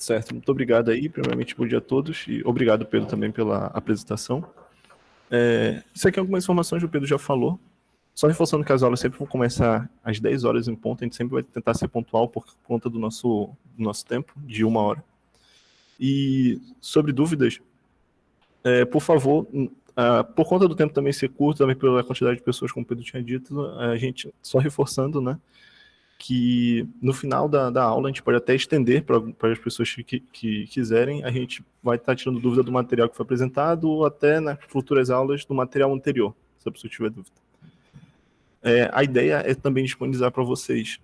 Certo, muito obrigado aí, primeiramente bom dia a todos, e obrigado, Pedro, também pela apresentação. Isso aqui é algumas informações que o Pedro já falou, só reforçando que as aulas sempre vão começar às 10 horas em ponto, a gente sempre vai tentar ser pontual por conta do nosso tempo, de 1 hora. E sobre dúvidas, por favor, por conta do tempo também ser curto, também pela quantidade de pessoas, como o Pedro tinha dito, a gente, só reforçando, né, que no final da aula a gente pode até estender para as pessoas que quiserem, a gente vai estar tirando dúvida do material que foi apresentado ou até nas futuras aulas do material anterior, se a pessoa tiver dúvida. A ideia é também disponibilizar para vocês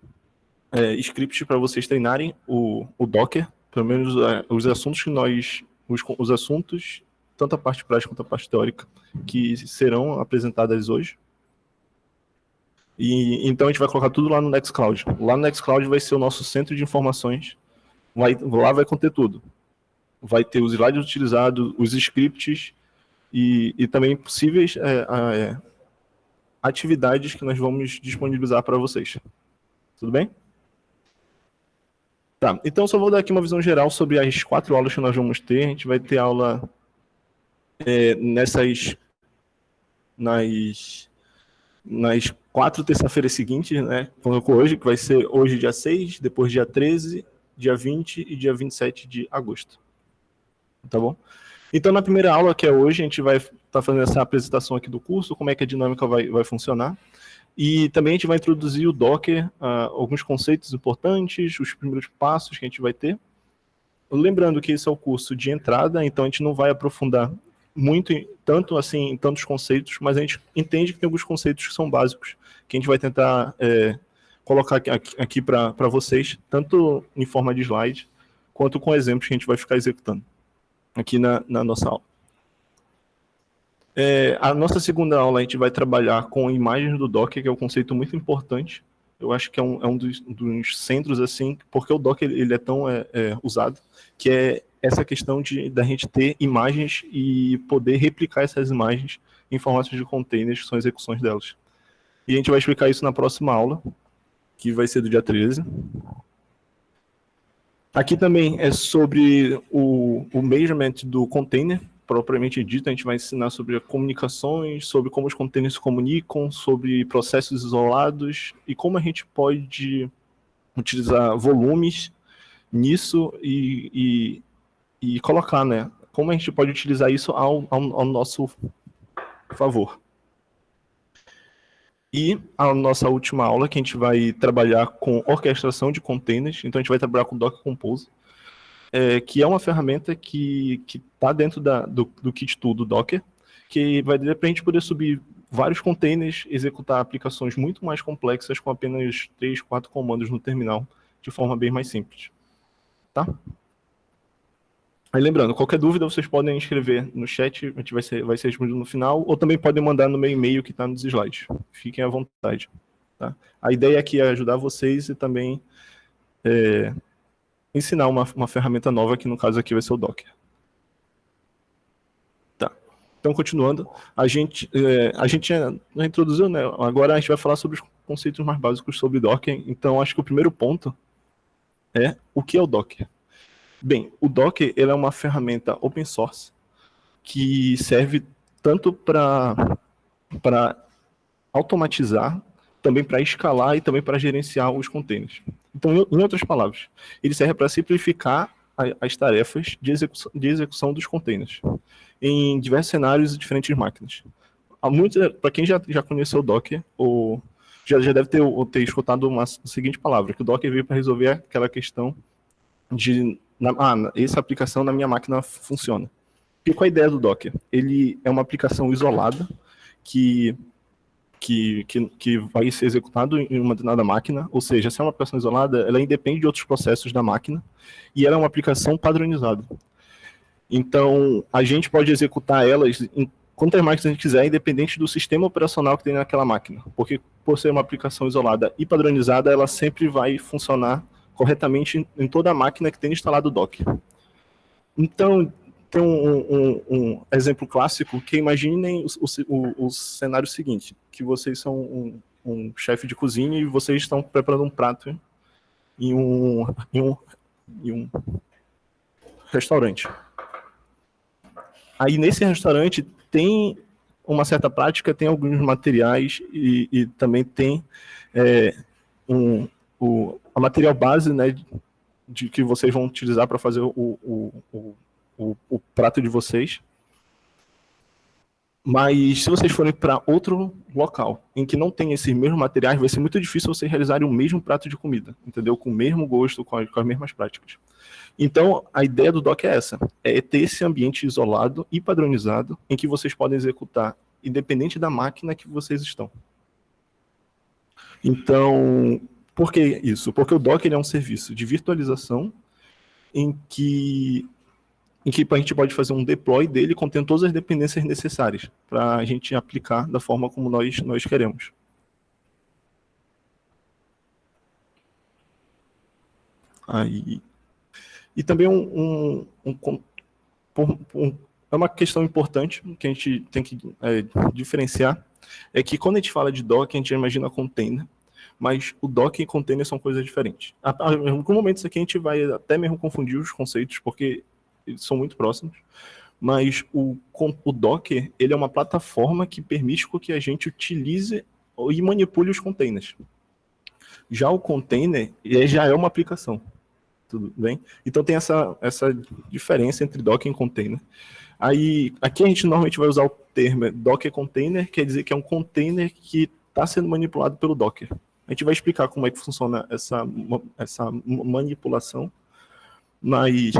scripts para vocês treinarem o Docker, pelo menos os assuntos que nós, os assuntos, tanto a parte prática quanto a parte teórica, que serão apresentadas hoje. E então a gente vai colocar tudo lá no Nextcloud. Lá no Nextcloud vai ser o nosso centro de informações. Lá vai conter tudo. Vai ter os slides utilizados, os scripts e também possíveis atividades que nós vamos disponibilizar para vocês. Tudo bem? Tá, então só vou dar aqui uma visão geral sobre as 4 aulas que nós vamos ter. A gente vai ter aula nas 4 terça-feiras seguintes, né? Colocou hoje, que vai ser hoje dia 6, depois dia 13, dia 20 e dia 27 de agosto. Tá bom? Então, na primeira aula, que é hoje, a gente vai estar fazendo essa apresentação aqui do curso, como é que a dinâmica vai funcionar. E também a gente vai introduzir o Docker, alguns conceitos importantes, os primeiros passos que a gente vai ter. Lembrando que esse é o curso de entrada, então a gente não vai aprofundar muito, tanto assim, em tantos conceitos, mas a gente entende que tem alguns conceitos que são básicos, que a gente vai tentar colocar aqui para vocês, tanto em forma de slide, quanto com exemplos que a gente vai ficar executando aqui na nossa aula. A nossa segunda aula a gente vai trabalhar com imagens do Docker, que é um conceito muito importante. Eu acho que é um dos centros, assim, porque o Docker ele é tão usado, que é essa questão da gente ter imagens e poder replicar essas imagens em formatos de containers, que são execuções delas. E a gente vai explicar isso na próxima aula, que vai ser do dia 13. Aqui também é sobre o measurement do container, propriamente dito. A gente vai ensinar sobre comunicações, sobre como os containers se comunicam, sobre processos isolados e como a gente pode utilizar volumes nisso e colocar, né? Como a gente pode utilizar isso ao nosso favor. E a nossa última aula, que a gente vai trabalhar com orquestração de containers, então a gente vai trabalhar com Docker Compose, que é uma ferramenta que está dentro do kit tool do Docker, que vai dar para a gente poder subir vários containers, executar aplicações muito mais complexas com apenas 3, 4 comandos no terminal, de forma bem mais simples. Tá? Aí lembrando, qualquer dúvida vocês podem escrever no chat, a gente vai ser respondido no final, ou também podem mandar no meu e-mail que está nos slides. Fiquem à vontade. Tá? A ideia aqui é ajudar vocês e também ensinar uma ferramenta nova, que no caso aqui vai ser o Docker. Tá. Então, continuando, a gente já introduziu, né? Agora a gente vai falar sobre os conceitos mais básicos sobre Docker. Então, acho que o primeiro ponto é o que é o Docker. Bem, o Docker ele é uma ferramenta open source que serve tanto para automatizar, também para escalar e também para gerenciar os containers. Então, em outras palavras, ele serve para simplificar as tarefas de execução dos containers em diversos cenários e diferentes máquinas. Para quem já conheceu o Docker, ou já deve ter escutado a seguinte palavra, que o Docker veio para resolver aquela questão de essa aplicação na minha máquina funciona. E qual a ideia do Docker? Ele é uma aplicação isolada que vai ser executado em uma determinada máquina, ou seja, se é uma aplicação isolada, ela independe de outros processos da máquina e ela é uma aplicação padronizada. Então, a gente pode executar elas em quantas máquinas a gente quiser, independente do sistema operacional que tem naquela máquina, porque por ser uma aplicação isolada e padronizada, ela sempre vai funcionar corretamente em toda a máquina que tem instalado o Docker. Então, tem um exemplo clássico, que imaginem o cenário seguinte, que vocês são um chefe de cozinha e vocês estão preparando um prato em um restaurante. Aí nesse restaurante tem uma certa prática, tem alguns materiais e também tem a material base, né, de que vocês vão utilizar para fazer o prato de vocês. Mas se vocês forem para outro local em que não tem esses mesmos materiais, vai ser muito difícil vocês realizarem o mesmo prato de comida, entendeu? Com o mesmo gosto, com as mesmas práticas. Então, a ideia do dock é essa, é ter esse ambiente isolado e padronizado em que vocês podem executar, independente da máquina que vocês estão. Então, por que isso? Porque o Docker é um serviço de virtualização em que a gente pode fazer um deploy dele contendo todas as dependências necessárias para a gente aplicar da forma como nós queremos. Aí, e também é uma questão importante que a gente tem que diferenciar, é que quando a gente fala de Docker, a gente imagina container, mas o Docker e container são coisas diferentes. Em algum momento isso aqui a gente vai até mesmo confundir os conceitos, porque eles são muito próximos, mas o Docker, ele é uma plataforma que permite que a gente utilize e manipule os containers. Já o container já é uma aplicação, tudo bem? Então tem essa diferença entre Docker e container. Aí, aqui a gente normalmente vai usar o termo Docker Container, quer dizer que é um container que está sendo manipulado pelo Docker. A gente vai explicar como é que funciona essa manipulação, mas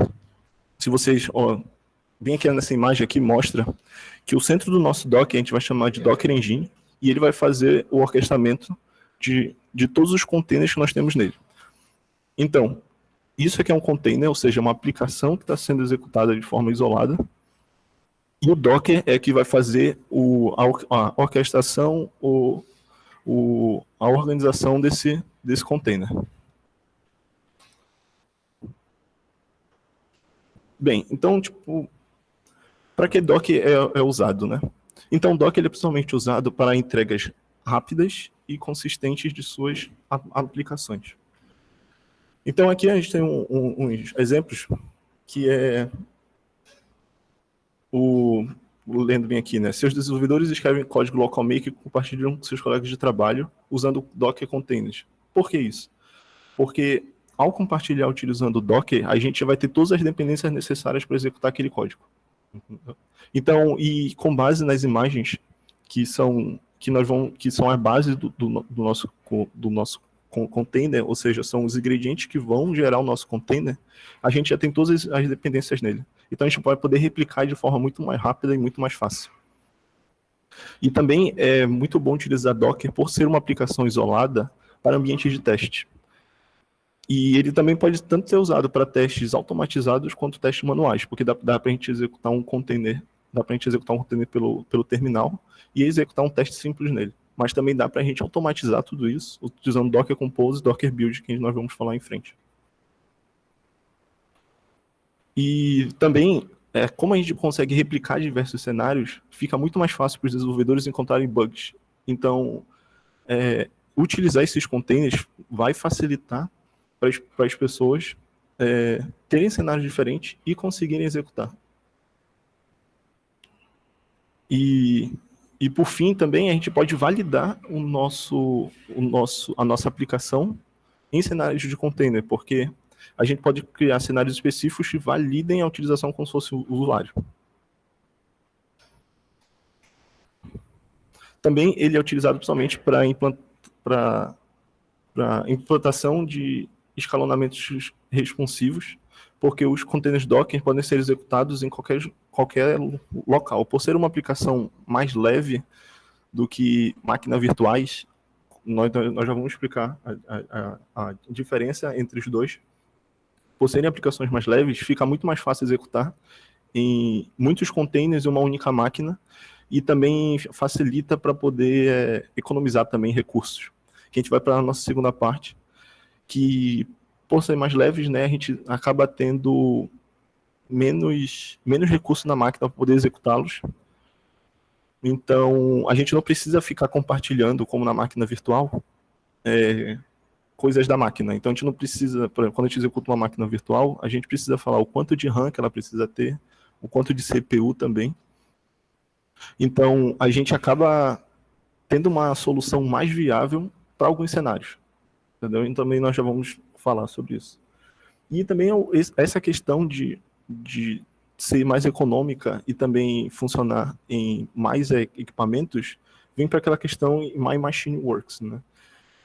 se vocês, bem aqui nessa imagem aqui, mostra que o centro do nosso Docker a gente vai chamar de Docker Engine, e ele vai fazer o orquestramento de todos os containers que nós temos nele. Então, isso aqui é um container, ou seja, uma aplicação que está sendo executada de forma isolada, e o Docker é que vai fazer a orquestração, a organização desse container. Bem, então, para que Docker é usado, né? Então, o Docker é principalmente usado para entregas rápidas e consistentes de suas aplicações. Então, aqui a gente tem uns exemplos que é lendo bem aqui, né? Seus desenvolvedores escrevem código localmente e compartilham com seus colegas de trabalho usando Docker Containers. Por que isso? Porque ao compartilhar utilizando o Docker, a gente vai ter todas as dependências necessárias para executar aquele código. Então, e com base nas imagens que são a base do nosso container, ou seja, são os ingredientes que vão gerar o nosso container, a gente já tem todas as dependências nele. Então a gente pode poder replicar de forma muito mais rápida e muito mais fácil. E também é muito bom utilizar Docker por ser uma aplicação isolada para ambientes de teste. E ele também pode tanto ser usado para testes automatizados quanto testes manuais, porque dá para a gente executar um container, pelo terminal e executar um teste simples nele. Mas também dá para a gente automatizar tudo isso utilizando Docker Compose e Docker Build, que nós vamos falar em frente. E também, como a gente consegue replicar diversos cenários, fica muito mais fácil para os desenvolvedores encontrarem bugs. Então, utilizar esses containers vai facilitar para as pessoas terem cenários diferentes e conseguirem executar. E por fim, também, a gente pode validar a nossa aplicação em cenários de container, porque a gente pode criar cenários específicos que validem a utilização como se fosse o usuário. Também ele é utilizado principalmente para implantação de escalonamentos responsivos, porque os containers Docker podem ser executados em qualquer local. Por ser uma aplicação mais leve do que máquinas virtuais, nós já vamos explicar a diferença entre os dois. Por serem aplicações mais leves, fica muito mais fácil executar em muitos containers em uma única máquina e também facilita para poder economizar também recursos. Que a gente vai para a nossa segunda parte, que por serem mais leves, né, a gente acaba tendo menos recursos na máquina para poder executá-los. Então, a gente não precisa ficar compartilhando como na máquina virtual coisas da máquina. Então a gente não precisa, por exemplo, quando a gente executa uma máquina virtual, a gente precisa falar o quanto de RAM que ela precisa ter, o quanto de CPU também. Então a gente acaba tendo uma solução mais viável para alguns cenários. Entendeu? E também nós já vamos falar sobre isso. E também essa questão de ser mais econômica e também funcionar em mais equipamentos, vem para aquela questão My Machine Works, né?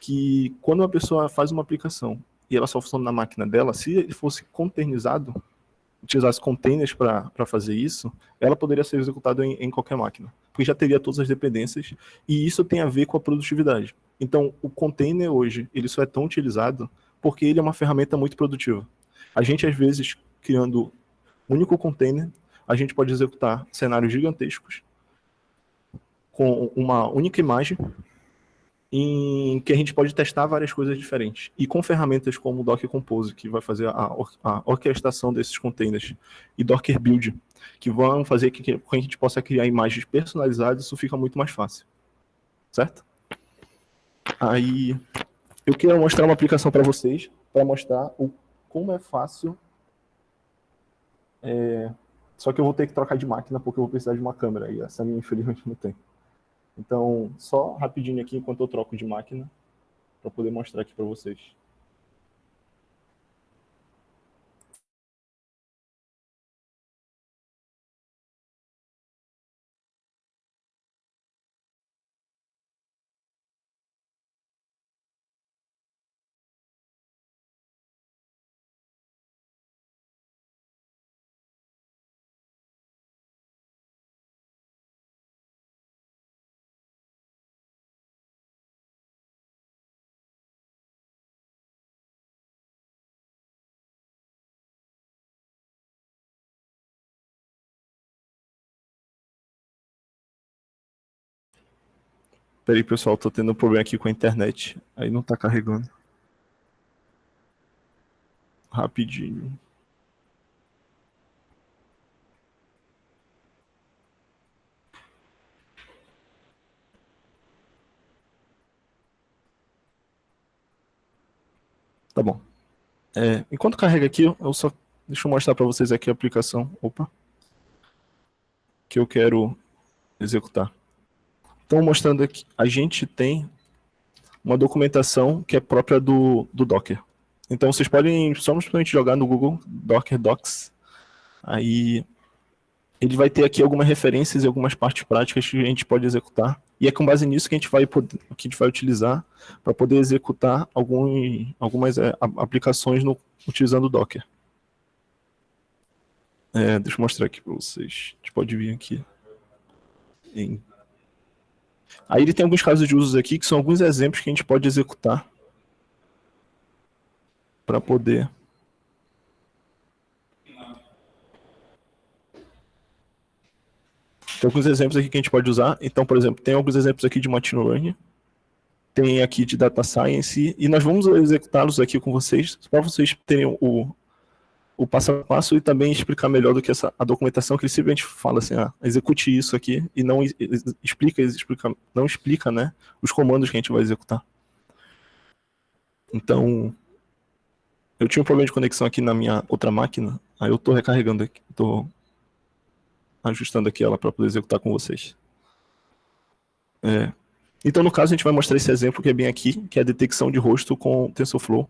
Que quando uma pessoa faz uma aplicação e ela só funciona na máquina dela, se ele fosse containerizado, utilizasse containers para fazer isso, ela poderia ser executada em qualquer máquina, porque já teria todas as dependências, e isso tem a ver com a produtividade. Então, o container hoje, ele só é tão utilizado porque ele é uma ferramenta muito produtiva. A gente, às vezes, criando um único container, a gente pode executar cenários gigantescos com uma única imagem, em que a gente pode testar várias coisas diferentes. E com ferramentas como o Docker Compose, que vai fazer a orquestração desses containers, e Docker Build, que vão fazer que a gente possa criar imagens personalizadas, isso fica muito mais fácil. Certo? Aí, eu quero mostrar uma aplicação para vocês, para mostrar como é fácil. Só que eu vou ter que trocar de máquina, porque eu vou precisar de uma câmera, e essa minha, infelizmente, não tem. Então, só rapidinho aqui, enquanto eu troco de máquina, para poder mostrar aqui para vocês. Peraí, pessoal, tô tendo um problema aqui com a internet. Aí não tá carregando. Rapidinho. Tá bom. Enquanto carrega aqui, deixa eu mostrar para vocês aqui a aplicação. Opa. Que eu quero executar. Então, mostrando aqui, a gente tem uma documentação que é própria do Docker. Então, vocês podem simplesmente jogar no Google Docker Docs. Aí ele vai ter aqui algumas referências e algumas partes práticas que a gente pode executar. E é com base nisso que a gente vai utilizar para poder executar algumas aplicações utilizando o Docker. Deixa eu mostrar aqui para vocês. A gente pode vir aqui. Aí ele tem alguns casos de usos aqui, que são alguns exemplos que a gente pode executar para poder... Tem alguns exemplos aqui que a gente pode usar. Então, por exemplo, tem alguns exemplos aqui de Machine Learning, tem aqui de Data Science, e nós vamos executá-los aqui com vocês, para vocês terem o passo a passo e também explicar melhor do que a documentação, que ele simplesmente fala assim, execute isso aqui, e não explica, né, os comandos que a gente vai executar. Então, eu tinha um problema de conexão aqui na minha outra máquina, aí eu estou recarregando aqui, estou ajustando aqui ela para poder executar com vocês. Então, no caso, a gente vai mostrar esse exemplo que é bem aqui, que é a detecção de rosto com TensorFlow.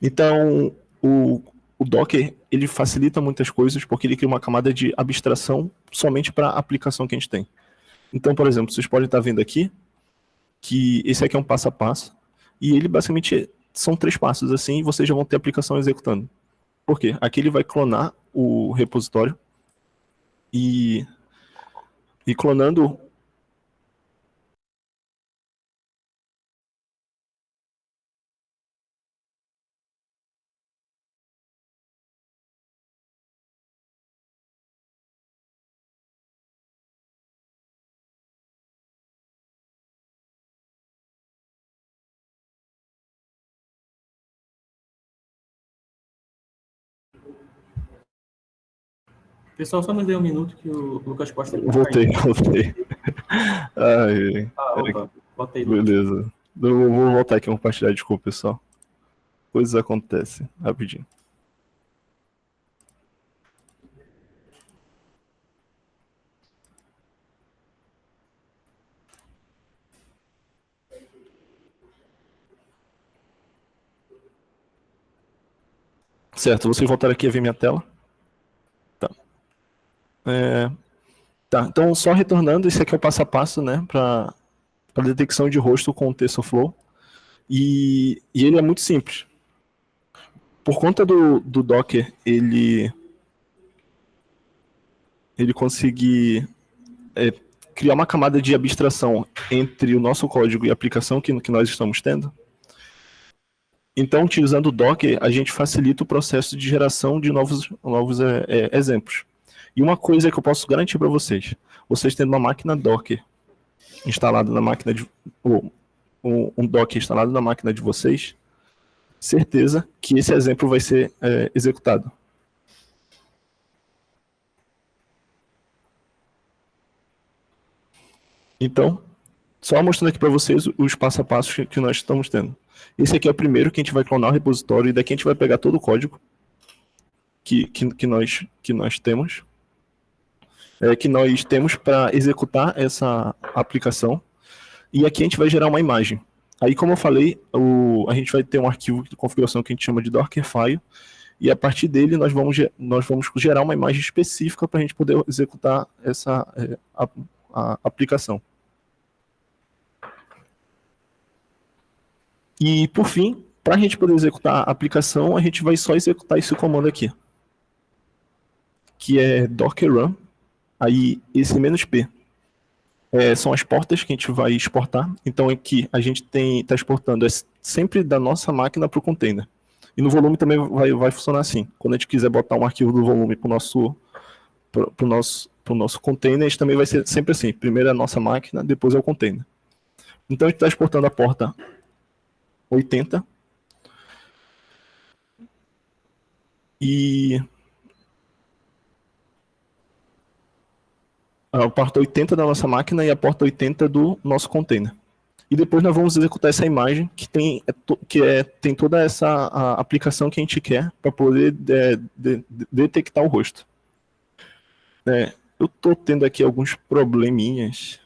Então, o Docker, ele facilita muitas coisas porque ele cria uma camada de abstração somente para a aplicação que a gente tem. Então, por exemplo, vocês podem estar vendo aqui que esse aqui é um passo a passo e ele basicamente são 3 passos assim e vocês já vão ter a aplicação executando. Por quê? Aqui ele vai clonar o repositório e clonando... Pessoal, só me dê um minuto que o Lucas Costa... Voltei. Ai, Opa, botei no. beleza. Eu vou voltar aqui e compartilhar, desculpa, pessoal. Coisas acontecem, rapidinho. Certo, vocês voltaram aqui a ver minha tela? Tá. Tá, então só retornando, esse aqui é o passo a passo, né, para detecção de rosto com o TensorFlow. E ele é muito simples. Por conta do Docker, ele conseguir criar uma camada de abstração entre o nosso código e a aplicação que nós estamos tendo. Então, utilizando o Docker, a gente facilita o processo de geração de novos exemplos. E uma coisa que eu posso garantir para vocês, vocês tendo uma máquina Docker instalada na máquina de... um Docker instalado na máquina de vocês, certeza que esse exemplo vai ser executado. Então, só mostrando aqui para vocês os passo a passo que nós estamos tendo. Esse aqui é o primeiro que a gente vai clonar o repositório e daqui a gente vai pegar todo o código que nós temos, que nós temos para executar essa aplicação. E aqui a gente vai gerar uma imagem. Aí, como eu falei, a gente vai ter um arquivo de configuração que a gente chama de Dockerfile, e a partir dele nós vamos gerar uma imagem específica para a gente poder executar essa a aplicação. E, por fim, para a gente poder executar a aplicação, a gente vai só executar esse comando aqui, que é docker run, aí esse "-p". São as portas que a gente vai exportar. Então aqui a gente está exportando sempre da nossa máquina para o container. E no volume também vai funcionar assim. Quando a gente quiser botar um arquivo do volume para o nosso container, a gente também vai ser sempre assim. Primeiro é a nossa máquina, depois é o container. Então a gente está exportando a porta 80. E a porta 80 da nossa máquina e a porta 80 do nosso container. E depois nós vamos executar essa imagem que tem toda essa aplicação que a gente quer para poder detectar o rosto. Eu estou tendo aqui alguns probleminhas.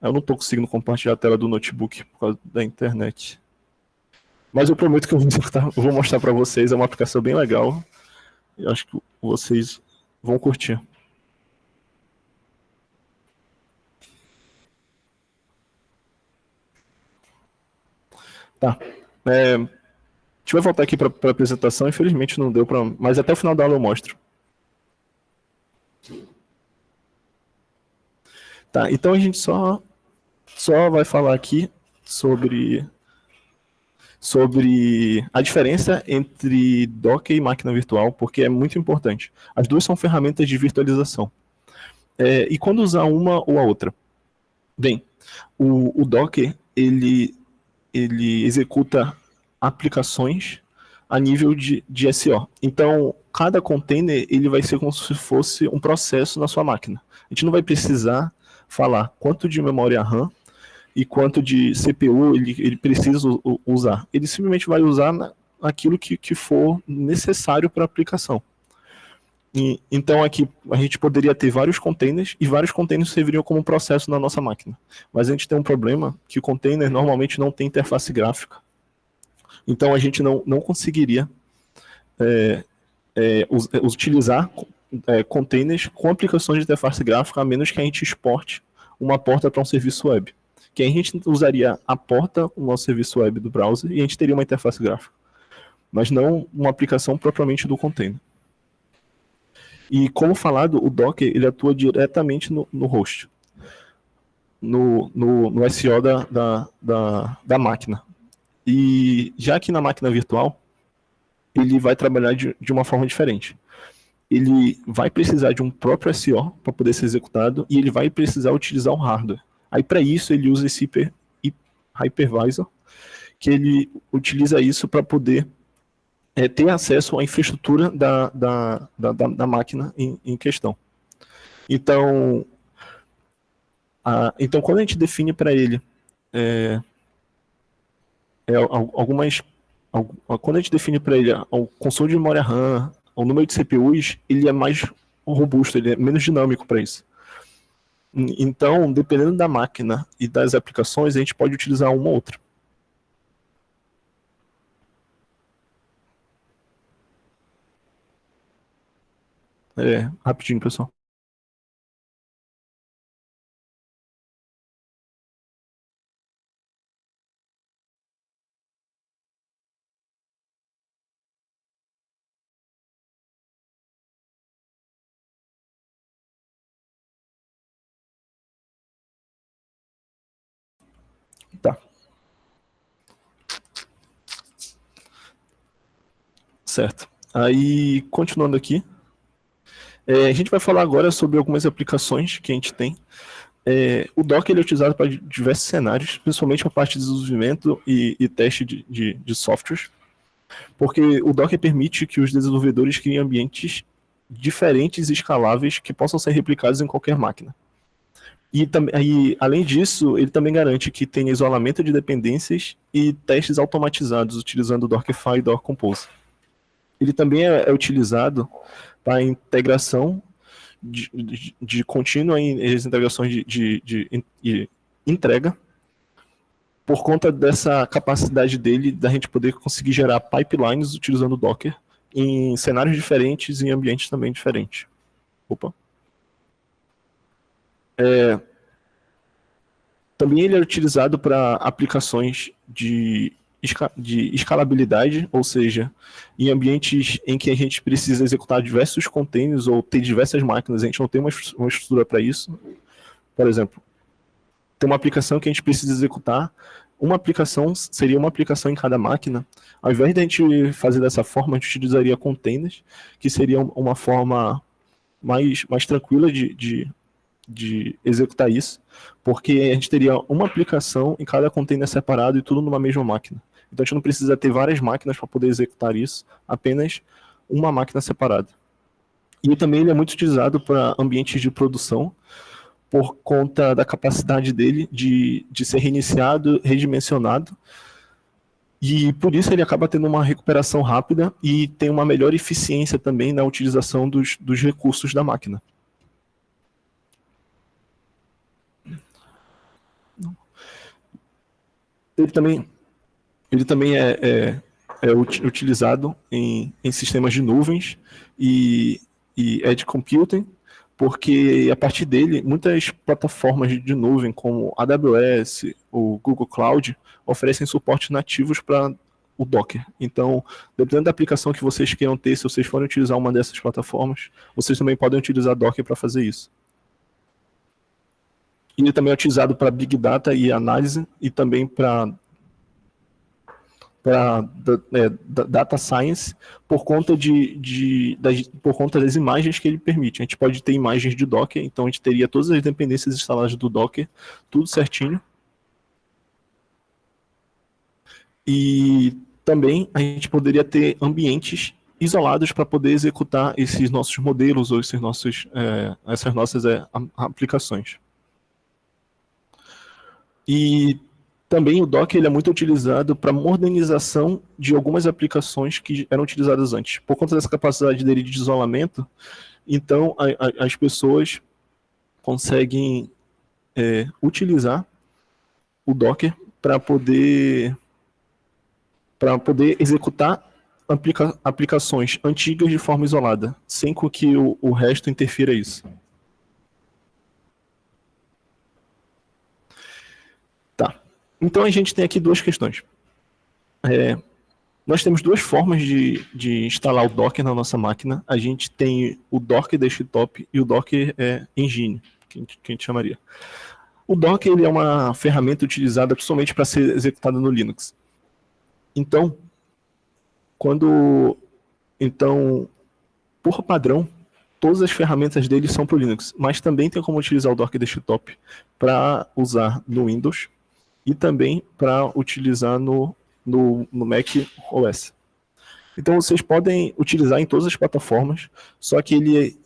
Eu não estou conseguindo compartilhar a tela do notebook por causa da internet. Mas eu prometo que eu vou mostrar para vocês. É uma aplicação bem legal. Eu acho que vocês vão curtir. Tá. A gente vai voltar aqui para a apresentação. Infelizmente não deu para... Mas até o final da aula eu mostro. Tá, então a gente só vai falar aqui sobre a diferença entre Docker e máquina virtual, porque é muito importante. As duas são ferramentas de virtualização. E quando usar uma ou a outra? Bem, o Docker, ele executa aplicações a nível de SO. Então, cada container ele vai ser como se fosse um processo na sua máquina. A gente não vai precisar falar quanto de memória RAM e quanto de CPU ele precisa usar. Ele simplesmente vai usar aquilo que for necessário para a aplicação. Então aqui a gente poderia ter vários containers e vários containers serviriam como processo na nossa máquina. Mas a gente tem um problema que o container normalmente não tem interface gráfica. Então a gente não conseguiria utilizar containers com aplicações de interface gráfica, a menos que a gente exporte uma porta para um serviço web. Que a gente usaria a porta, o nosso serviço web do browser, e a gente teria uma interface gráfica. Mas não uma aplicação propriamente do container. E como falado, o Docker ele atua diretamente no host, no SO da máquina. E já que na máquina virtual, ele vai trabalhar de uma forma diferente. Ele vai precisar de um próprio SO para poder ser executado e ele vai precisar utilizar o hardware. Aí para isso ele usa esse hypervisor, que ele utiliza isso para poder ter acesso à infraestrutura da máquina em questão. Então, Então, quando a gente define para ele algumas... Quando a gente define para ele o consumo de memória RAM, o número de CPUs, ele é mais robusto, ele é menos dinâmico para isso. Então, dependendo da máquina e das aplicações, a gente pode utilizar uma ou outra. Rapidinho, pessoal. Tá. Certo. Aí, continuando aqui, a gente vai falar agora sobre algumas aplicações que a gente tem. O Docker ele é utilizado para diversos cenários, principalmente a parte de desenvolvimento e teste de softwares, porque o Docker permite que os desenvolvedores criem ambientes diferentes e escaláveis que possam ser replicados em qualquer máquina. E além disso, ele também garante que tenha isolamento de dependências e testes automatizados utilizando o Dockerify e Docker Compose. Ele também é utilizado para integração de contínua em as integrações de entrega, por conta dessa capacidade dele da gente poder conseguir gerar pipelines utilizando o Docker em cenários diferentes e em ambientes também diferentes. Opa. Também ele é utilizado para aplicações de escalabilidade, ou seja, em ambientes em que a gente precisa executar diversos containers ou ter diversas máquinas, a gente não tem uma estrutura para isso. Por exemplo, tem uma aplicação que a gente precisa executar, uma aplicação seria uma aplicação em cada máquina. Ao invés de a gente fazer dessa forma, a gente utilizaria containers, que seria uma forma mais tranquila de executar isso, porque a gente teria uma aplicação em cada container separado e tudo numa mesma máquina. Então a gente não precisa ter várias máquinas para poder executar isso, apenas uma máquina separada. E também ele é muito utilizado para ambientes de produção, por conta da capacidade dele de ser reiniciado, redimensionado, e por isso ele acaba tendo uma recuperação rápida e tem uma melhor eficiência também na utilização dos recursos da máquina. Ele também é utilizado em sistemas de nuvens e edge computing, porque a partir dele, muitas plataformas de nuvem, como a AWS, o Google Cloud, oferecem suportes nativos para o Docker. Então, dependendo da aplicação que vocês queiram ter, se vocês forem utilizar uma dessas plataformas, vocês também podem utilizar Docker para fazer isso. E ele também é utilizado para Big Data e análise, e também para Data Science, por conta por conta das imagens que ele permite. A gente pode ter imagens de Docker, então a gente teria todas as dependências instaladas do Docker, tudo certinho. E também a gente poderia ter ambientes isolados para poder executar esses nossos modelos ou essas nossas aplicações. E também o Docker ele é muito utilizado para modernização de algumas aplicações que eram utilizadas antes. Por conta dessa capacidade dele de isolamento, então as pessoas conseguem utilizar o Docker para poder executar aplicações antigas de forma isolada, sem que o resto interfira isso. Tá. Então a gente tem aqui duas questões. Nós temos duas formas de instalar o Docker na nossa máquina. A gente tem o Docker Desktop e o Docker Engine, que a gente chamaria. O Docker ele é uma ferramenta utilizada principalmente para ser executada no Linux. Então, por padrão, todas as ferramentas dele são para o Linux, mas também tem como utilizar o Docker Desktop para usar no Windows e também para utilizar no Mac OS. Então vocês podem utilizar em todas as plataformas, só que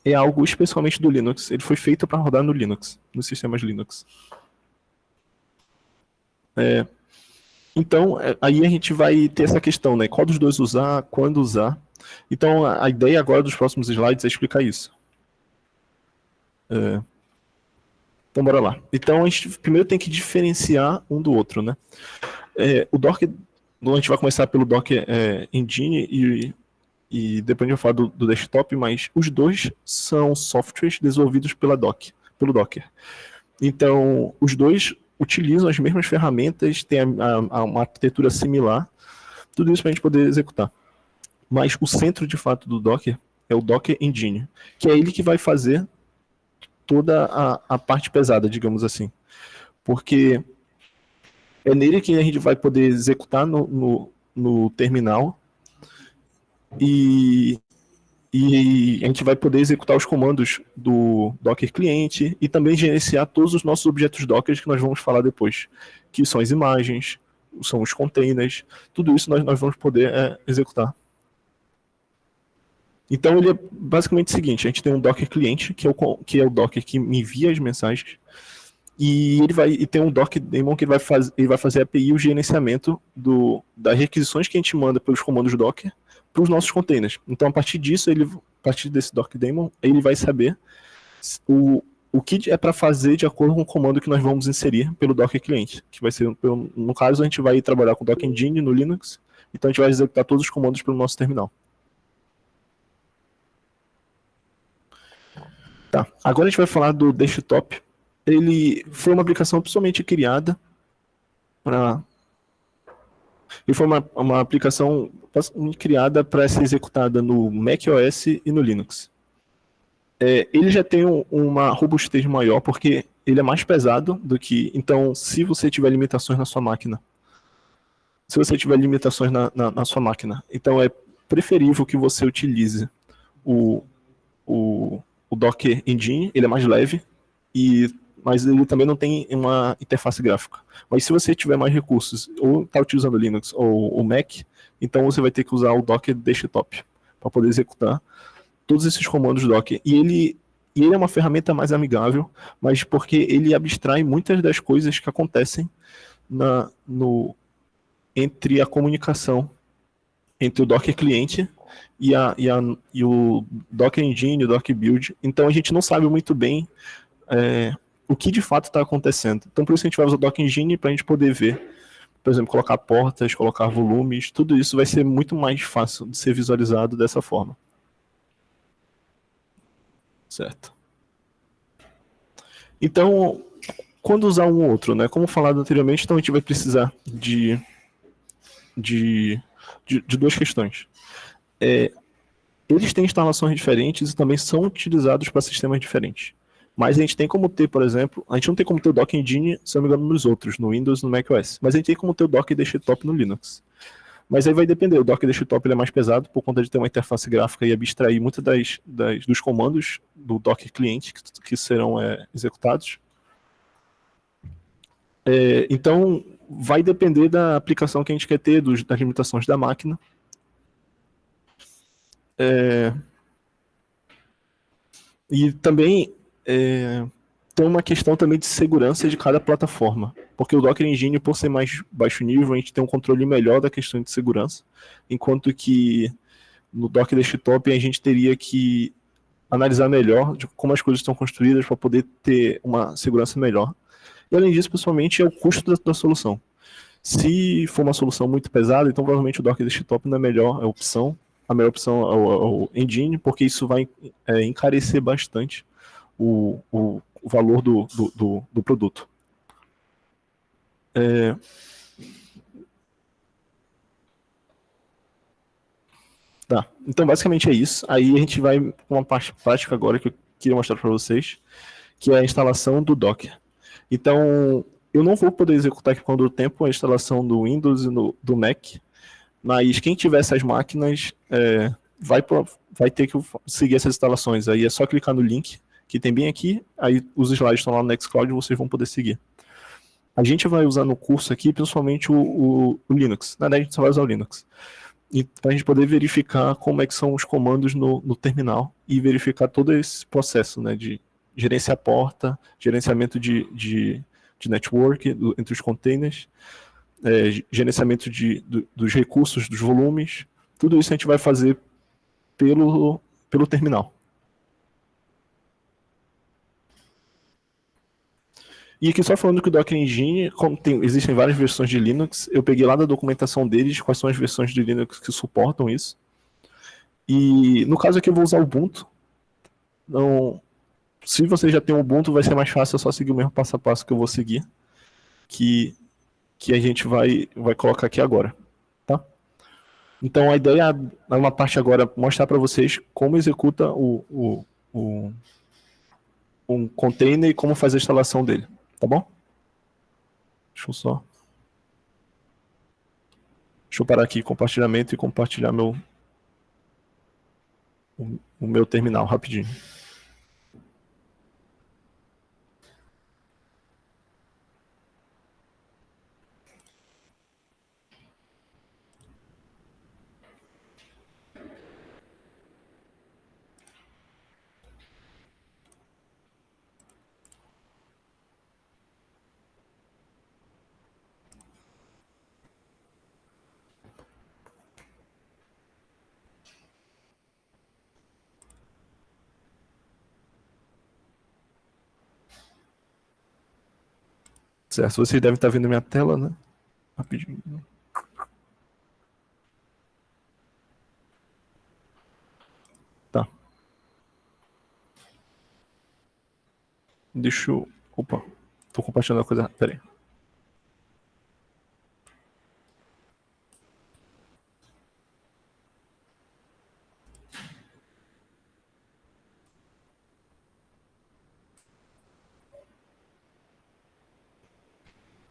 é algo especialmente do Linux. Ele foi feito para rodar no Linux, nos sistemas Linux. Então, aí a gente vai ter essa questão, né? Qual dos dois usar, quando usar. Então, a ideia agora dos próximos slides é explicar isso. Então, bora lá. Então, a gente primeiro tem que diferenciar um do outro, né? O Docker, a gente vai começar pelo Docker Engine e depois a gente vai falar do desktop, mas os dois são softwares desenvolvidos pelo Docker. Então, os dois utilizam as mesmas ferramentas, têm uma arquitetura similar, tudo isso para a gente poder executar. Mas o centro, de fato, do Docker é o Docker Engine, que é ele que vai fazer toda a parte pesada, digamos assim. Porque é nele que a gente vai poder executar no terminal e a gente vai poder executar os comandos do Docker cliente e também gerenciar todos os nossos objetos Docker que nós vamos falar depois, que são as imagens, são os containers, tudo isso nós vamos poder executar. Então ele é basicamente o seguinte, a gente tem um Docker cliente, que é o Docker que me envia as mensagens, e tem um Docker daemon que ele vai fazer a API, o gerenciamento das requisições que a gente manda pelos comandos Docker para os nossos containers. Então, a partir desse Docker daemon, ele vai saber o que é para fazer de acordo com o comando que nós vamos inserir pelo Docker cliente, que vai ser, no caso, a gente vai trabalhar com o Docker Engine no Linux, então a gente vai executar todos os comandos pelo nosso terminal. Tá, agora a gente vai falar do desktop. Ele foi uma aplicação pessoalmente criada para... Ele foi uma aplicação criada para ser executada no macOS e no Linux. Ele já tem uma robustez maior, porque ele é mais pesado do que... Então, se você tiver limitações na sua máquina, então é preferível que você utilize o Docker Engine, ele é mais leve, mas ele também não tem uma interface gráfica. Mas se você tiver mais recursos, ou está utilizando o Linux ou o Mac, então você vai ter que usar o Docker Desktop para poder executar todos esses comandos Docker. E ele é uma ferramenta mais amigável, mas porque ele abstrai muitas das coisas que acontecem entre a comunicação entre o Docker cliente e o Docker Engine, o Docker Build. Então a gente não sabe muito bem o que de fato está acontecendo. Então por isso a gente vai usar o Docker Engine para a gente poder ver, por exemplo, colocar portas, colocar volumes, tudo isso vai ser muito mais fácil de ser visualizado dessa forma. Certo. Então, quando usar um ou outro, né? Como falado anteriormente, então a gente vai precisar de duas questões. Eles têm instalações diferentes e também são utilizados para sistemas diferentes. Mas a gente tem como ter, por exemplo, a gente não tem como ter o Docker Engine, se não me engano, nos outros, no Windows e no macOS. Mas a gente tem como ter o Docker Desktop no Linux. Mas aí vai depender, o Docker Desktop ele é mais pesado por conta de ter uma interface gráfica e abstrair muitos dos comandos do Docker cliente que serão executados. Então, vai depender da aplicação que a gente quer ter, das limitações da máquina. E também tem uma questão também de segurança de cada plataforma, porque o Docker Engine, por ser mais baixo nível, a gente tem um controle melhor da questão de segurança, enquanto que no Docker Desktop a gente teria que analisar melhor de como as coisas estão construídas para poder ter uma segurança melhor. E além disso, principalmente, é o custo da solução. Se for uma solução muito pesada, então provavelmente o Docker Desktop não é a melhor opção. A melhor opção é o Engine, porque isso vai encarecer bastante o valor do produto. Tá, então basicamente é isso. Aí a gente vai com uma parte prática agora que eu queria mostrar para vocês, que é a instalação do Docker. Então, eu não vou poder executar aqui por conta do tempo a instalação do Windows e do Mac, mas quem tiver essas máquinas vai ter que seguir essas instalações. Aí é só clicar no link que tem bem aqui, aí os slides estão lá no Nextcloud e vocês vão poder seguir. A gente vai usar no curso aqui principalmente o Linux. Na verdade, a gente só vai usar o Linux. para a gente poder verificar como é que são os comandos no terminal e verificar todo esse processo, né, de gerenciar a porta, gerenciamento de network entre os containers, gerenciamento dos recursos, dos volumes, tudo isso a gente vai fazer pelo terminal. E aqui só falando que o Docker Engine, como existem várias versões de Linux, eu peguei lá da documentação deles quais são as versões de Linux que suportam isso. E no caso aqui eu vou usar o Ubuntu. Então, se você já tem o Ubuntu, vai ser mais fácil, é só seguir o mesmo passo a passo que eu vou seguir, que, que a gente vai colocar aqui agora. Tá? Então a ideia é uma parte agora mostrar para vocês como executa um container e como fazer a instalação dele. Tá bom? Deixa eu parar aqui compartilhamento e compartilhar o meu terminal rapidinho. Certo, vocês devem estar vendo minha tela, né? Rapidinho. Tá. Deixa eu... Opa, tô compartilhando a coisa. Pera aí.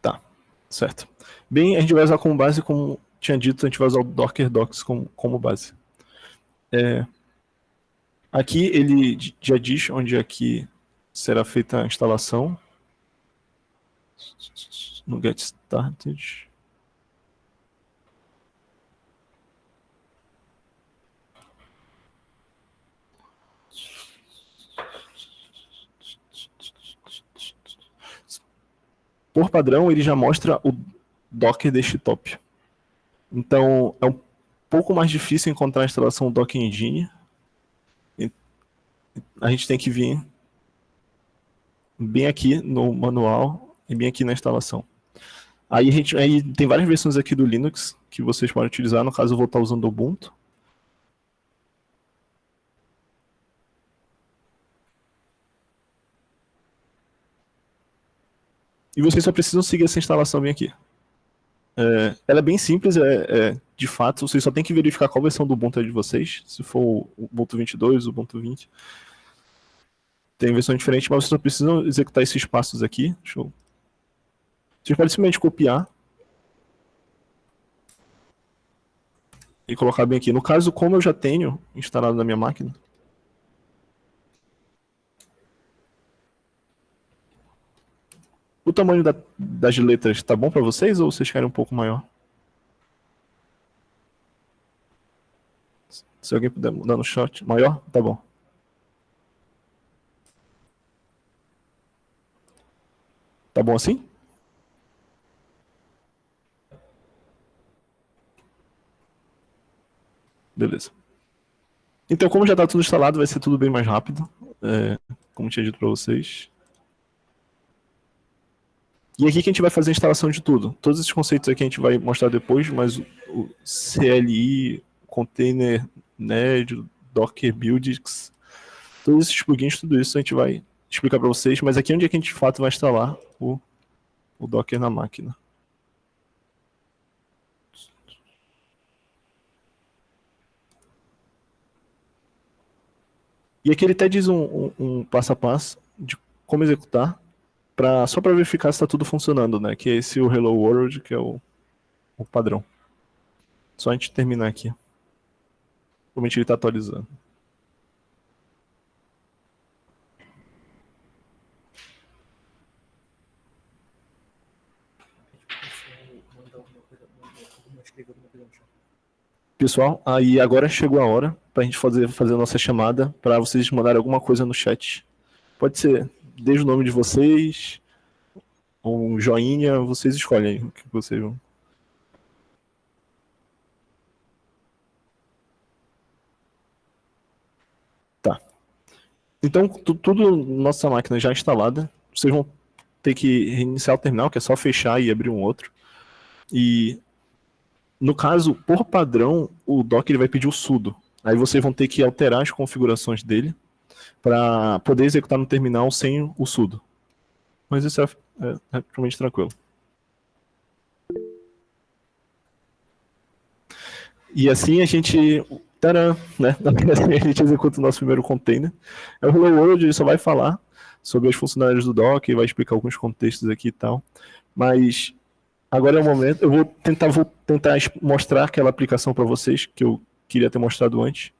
Tá, certo. Bem, a gente vai usar como base, como tinha dito, a gente vai usar o Docker Docs como base. Aqui ele já diz onde é que será feita a instalação. No Get Started. Por padrão, ele já mostra o Docker Desktop. Então, é um pouco mais difícil encontrar a instalação Docker Engine. A gente tem que vir bem aqui no manual e bem aqui na instalação. Aí tem várias versões aqui do Linux que vocês podem utilizar. No caso, eu vou estar usando o Ubuntu. E vocês só precisam seguir essa instalação bem aqui. Ela é bem simples, de fato, vocês só tem que verificar qual versão do Ubuntu é de vocês. Se for o Ubuntu 22, o Ubuntu 20. Tem versão diferente, mas vocês só precisam executar esses passos aqui. Vocês podem simplesmente copiar e colocar bem aqui. No caso, como eu já tenho instalado na minha máquina, o tamanho das letras tá bom para vocês ou vocês querem um pouco maior? Se alguém puder mudar no chat, maior? Tá bom. Tá bom assim? Beleza. Então, como já está tudo instalado, vai ser tudo bem mais rápido, como tinha dito para vocês. E aqui que a gente vai fazer a instalação de tudo. Todos esses conceitos aqui a gente vai mostrar depois, mas o CLI, Container Nerd, Docker Builds, todos esses plugins, tudo isso a gente vai explicar para vocês, mas aqui é onde é que a gente de fato vai instalar o Docker na máquina. E aqui ele até diz um passo a passo de como executar, só para verificar se está tudo funcionando, né? Que é esse o Hello World, que é o padrão. Só a gente terminar aqui. Provavelmente ele está atualizando. Pessoal, aí agora chegou a hora para a gente fazer a nossa chamada para vocês mandarem alguma coisa no chat. Pode ser desde o nome de vocês, ou um joinha, vocês escolhem o que vocês vão. Tá. Então, tudo nossa máquina já instalada. Vocês vão ter que reiniciar o terminal, que é só fechar e abrir um outro. E no caso, por padrão, o Docker ele vai pedir o sudo. Aí vocês vão ter que alterar as configurações dele para poder executar no terminal sem o sudo. Mas isso é realmente tranquilo. E assim a gente. Tcharam, né? Assim a gente executa o nosso primeiro container. É o Hello World, ele só vai falar sobre as funcionalidades do Docker, vai explicar alguns contextos aqui e tal. Mas agora é o momento. Eu vou tentar mostrar aquela aplicação para vocês que eu queria ter mostrado antes.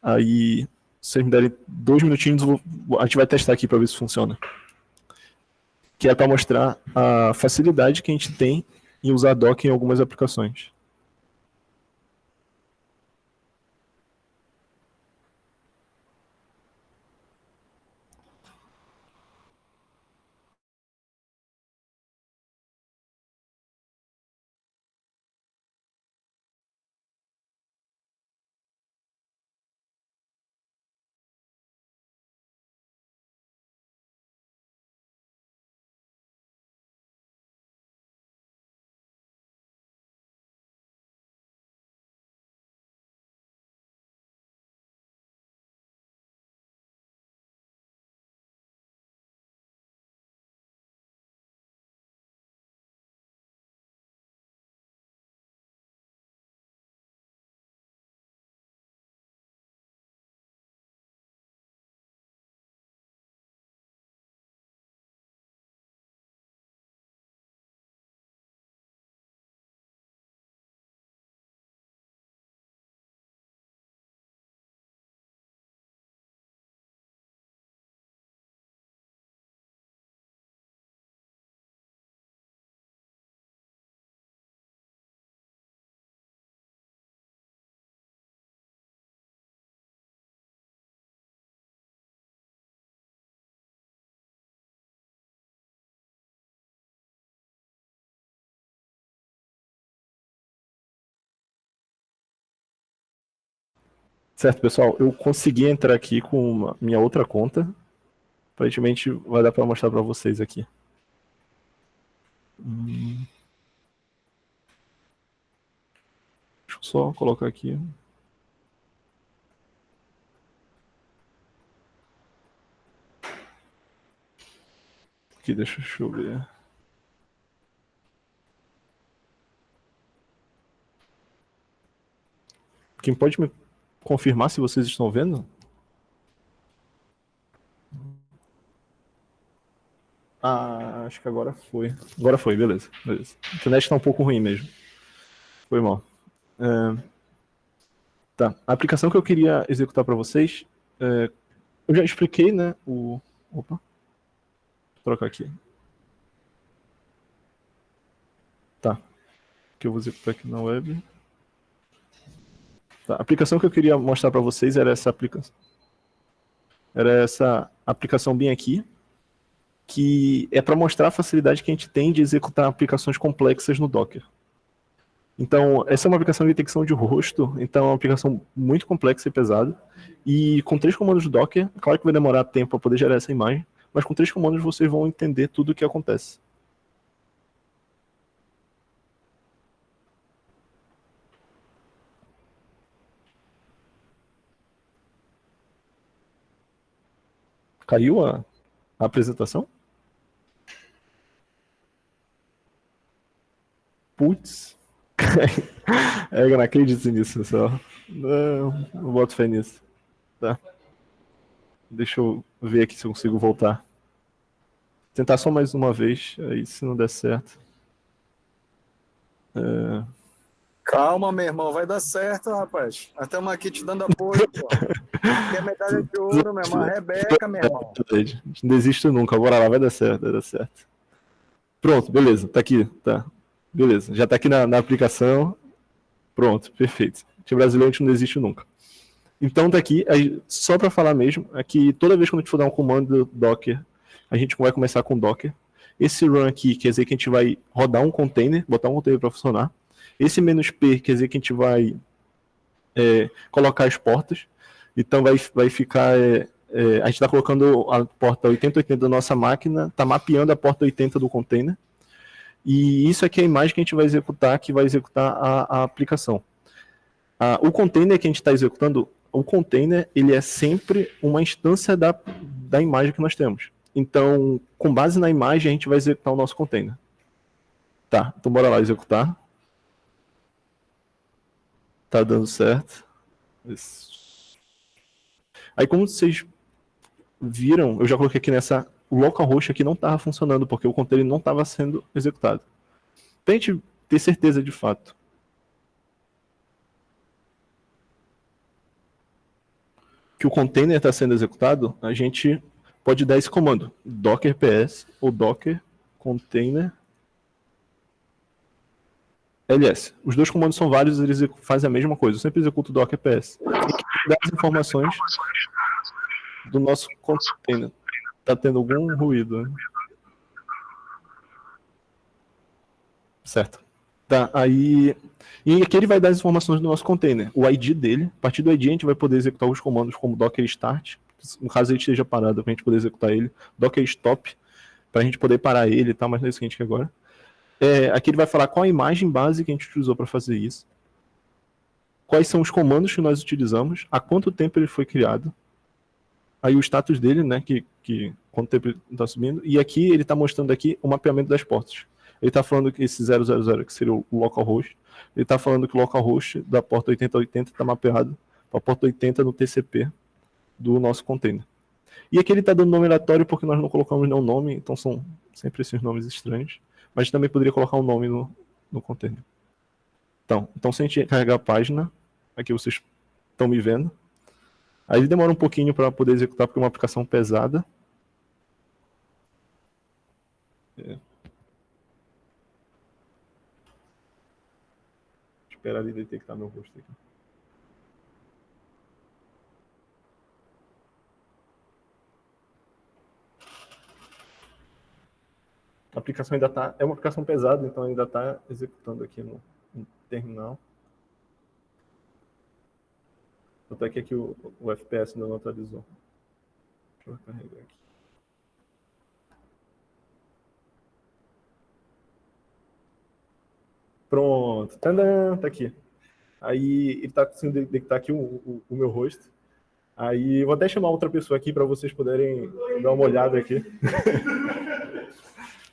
Aí, se vocês me derem 2 minutinhos, a gente vai testar aqui para ver se funciona. Que é para mostrar a facilidade que a gente tem em usar Docker em algumas aplicações. Certo, pessoal, eu consegui entrar aqui com minha outra conta. Aparentemente vai dar para mostrar para vocês aqui. Deixa eu só colocar aqui. Aqui, deixa eu ver. Quem pode me confirmar se vocês estão vendo? Ah, acho que agora foi. Agora foi, beleza. A internet tá um pouco ruim mesmo. Foi mal. Tá. A aplicação que eu queria executar para vocês, eu já expliquei, né? Opa. Vou trocar aqui. Tá. Que eu vou executar aqui na web. Tá. A aplicação que eu queria mostrar para vocês era essa aplicação. Era essa aplicação bem aqui, que é para mostrar a facilidade que a gente tem de executar aplicações complexas no Docker. Então, essa é uma aplicação de detecção de rosto, então é uma aplicação muito complexa e pesada. E com 3 comandos do Docker, claro que vai demorar tempo para poder gerar essa imagem, mas com 3 comandos vocês vão entender tudo o que acontece. Caiu a apresentação? Putz. Eu não acredito nisso, só. Não boto fé nisso. Tá. Deixa eu ver aqui se eu consigo voltar. Tentar só mais uma vez, aí se não der certo. Calma, meu irmão, vai dar certo, rapaz. Nós estamos aqui te dando apoio, pô. Aqui é medalha de ouro, meu irmão. Rebeca, meu irmão. Não desisto nunca, bora lá, vai dar certo, vai dar certo. Pronto, beleza, tá aqui, tá. Beleza, já tá aqui na aplicação. Pronto, perfeito. De brasileiro a gente não desiste nunca. Então tá aqui, só para falar mesmo, aqui toda vez que a gente for dar um comando Docker, a gente vai começar com Docker. Esse run aqui quer dizer que a gente vai rodar um container, botar um container para funcionar. Esse "-p" quer dizer que a gente vai colocar as portas. Então vai ficar... a gente está colocando a porta 8080 da nossa máquina, está mapeando a porta 80 do container. E isso aqui é a imagem que a gente vai executar, que vai executar a aplicação. O container que a gente está executando, o container, ele é sempre uma instância da imagem que nós temos. Então, com base na imagem, a gente vai executar o nosso container. Tá, então bora lá executar. Tá dando certo. Isso. Aí, como vocês viram, eu já coloquei aqui o localhost aqui não estava funcionando, porque o container não estava sendo executado. Para a gente ter certeza de fato que o container está sendo executado, a gente pode dar esse comando, docker ps ou docker container ls. Os dois comandos são válidos, eles fazem a mesma coisa. Eu sempre executo docker ps. E dá as informações do nosso container. Tá tendo algum ruído, né? Certo. Tá, aí... E aqui ele vai dar as informações do nosso container. O ID dele. A partir do ID a gente vai poder executar os comandos como docker start. No caso ele esteja parado, para a gente poder executar ele. Docker stop, para a gente poder parar ele, tá? Mas não é isso que a gente quer agora. Aqui ele vai falar qual a imagem base que a gente utilizou para fazer isso. Quais são os comandos que nós utilizamos. Há quanto tempo ele foi criado. Aí o status dele, né, quanto tempo ele está subindo, e aqui ele está mostrando aqui o mapeamento das portas. Ele está falando que esse 000, que seria o localhost, ele está falando que o localhost da porta 8080 está mapeado para a porta 80 no TCP do nosso container. E aqui ele está dando nome aleatório porque nós não colocamos nenhum nome, então são sempre esses nomes estranhos, mas também poderia colocar um nome no container. Então se a gente carregar a página, aqui vocês estão me vendo, aí ele demora um pouquinho para poder executar, porque é uma aplicação pesada. Esperar ele detectar meu rosto aqui. A aplicação ainda está... É uma aplicação pesada, então ainda está executando aqui no terminal. Até que aqui o FPS ainda não atualizou. Deixa eu carregar aqui. Pronto. Tadã, tá aqui. Aí ele está conseguindo detectar aqui o meu rosto. Aí eu vou até chamar outra pessoa aqui para vocês poderem dar uma olhada aqui.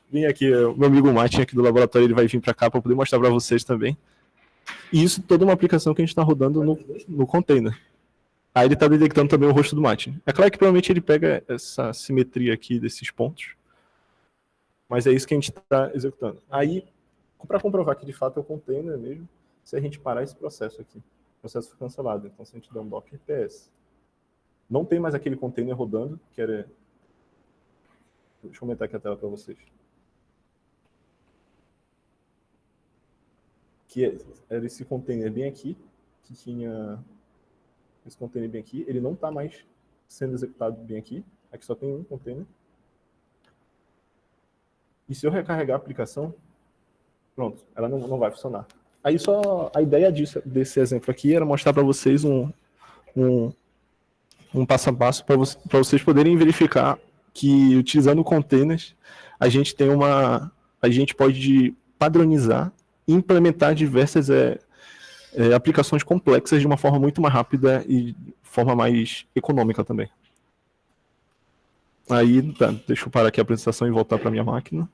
Vem aqui, o meu amigo Martin aqui do laboratório, ele vai vir para cá para poder mostrar para vocês também. E isso toda uma aplicação que a gente está rodando no container. Aí ele está detectando também o rosto do Martin. É claro que provavelmente ele pega essa simetria aqui desses pontos, mas é isso que a gente está executando. Aí, para comprovar que de fato é o container mesmo, se a gente parar esse processo aqui, o processo foi cancelado. Então se a gente der um docker ps, não tem mais aquele container rodando, que era... Deixa eu aumentar aqui a tela para vocês. Que era esse container bem aqui, que tinha esse container bem aqui, ele não está mais sendo executado bem aqui, aqui só tem um container. E se eu recarregar a aplicação, pronto, ela não vai funcionar. Aí só a ideia desse exemplo aqui era mostrar para vocês um passo a passo para vocês poderem verificar que utilizando containers a gente pode padronizar e implementar diversas aplicações complexas de uma forma muito mais rápida e de forma mais econômica também. Aí, tá, deixa eu parar aqui a apresentação e voltar para a minha máquina.